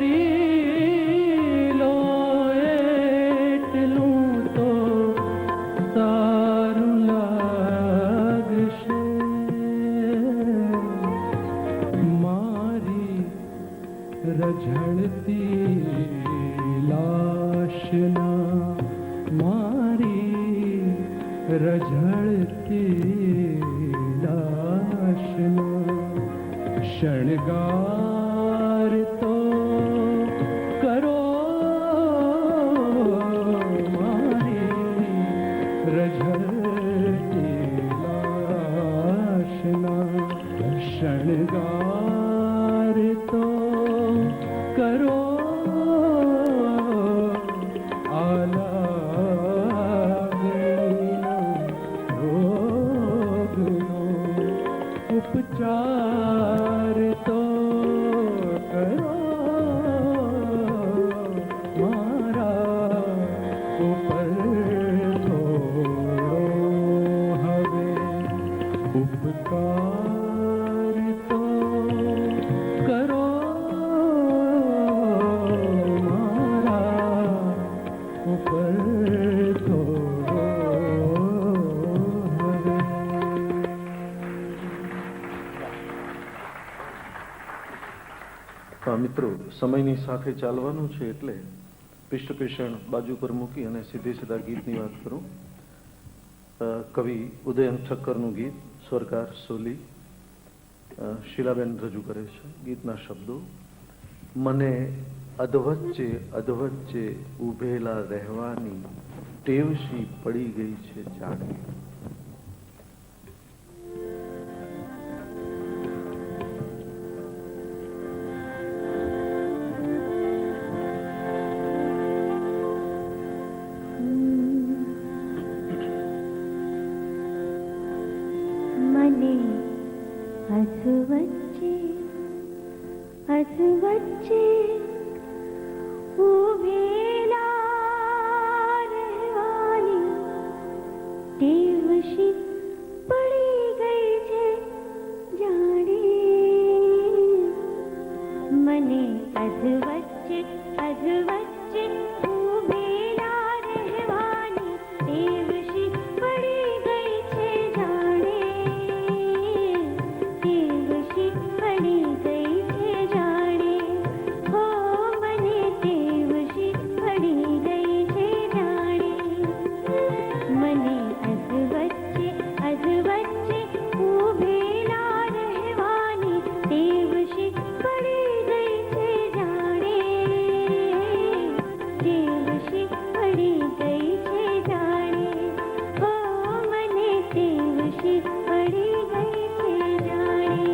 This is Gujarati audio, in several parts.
કરી લો એટલું તો સારું લાગશે. મારી રઝળતી લાશના, મારી રઝળતી લાશના શણગાર તો કરો. મારી રઝળતી લાશના શણગાર તો કરો. ઉપચાર તો કરો. મારા ઉપર થોડો હવે ઉપકાર તો કરો. મારા ઉપર થોડો હવે. મિત્રો, સમયની સાથે ચાલવાનું છે એટલે પૃષ્ઠપેષણ બાજુ પર મૂકી અને સીધે સીધા ગીતની વાત કરું. કવિ ઉદયન ઠક્કરનું ગીત, સ્વરકાર સોલી, શીલાબેન રજૂ કરે છે. ગીતના શબ્દો: મને અધવચ્ચે અધવચ્ચે ઊભેલા રહેવાની ટેવશી પડી ગઈ છે જાણે. અધવચ્ચે અધવચ્ચે ઊભેલા રહેવાની ટેવશી પડી ગઈ છે જાણે. મને અધવચ્ચે અધવચ્ચે ઊભેલા રહેવાની ટેવશી પડી ગઈ છે જાણે. ટેવશી પડી ગઈ છે જાણે. હો મને ટેવશી પડી ગઈ છે જાણે. મને અધવચ્ચે અધવચ્ચે ઊભેલા રહેવાની ટેવશી પડી ગઈ છે જાણે. ટેવશી પડી ગઈ છે જાણે. હો મને ટેવશી પડી ગઈ છે જાણે.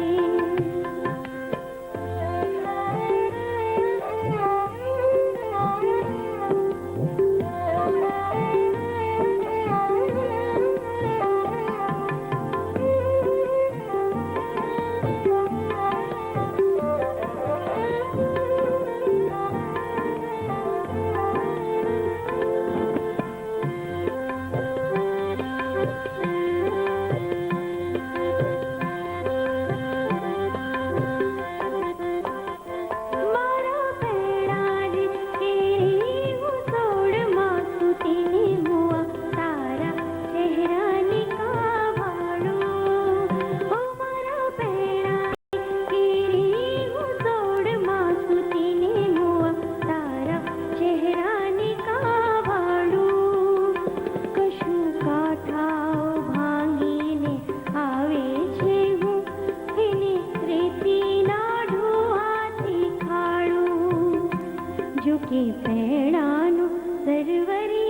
કે પેડાનું સરવરી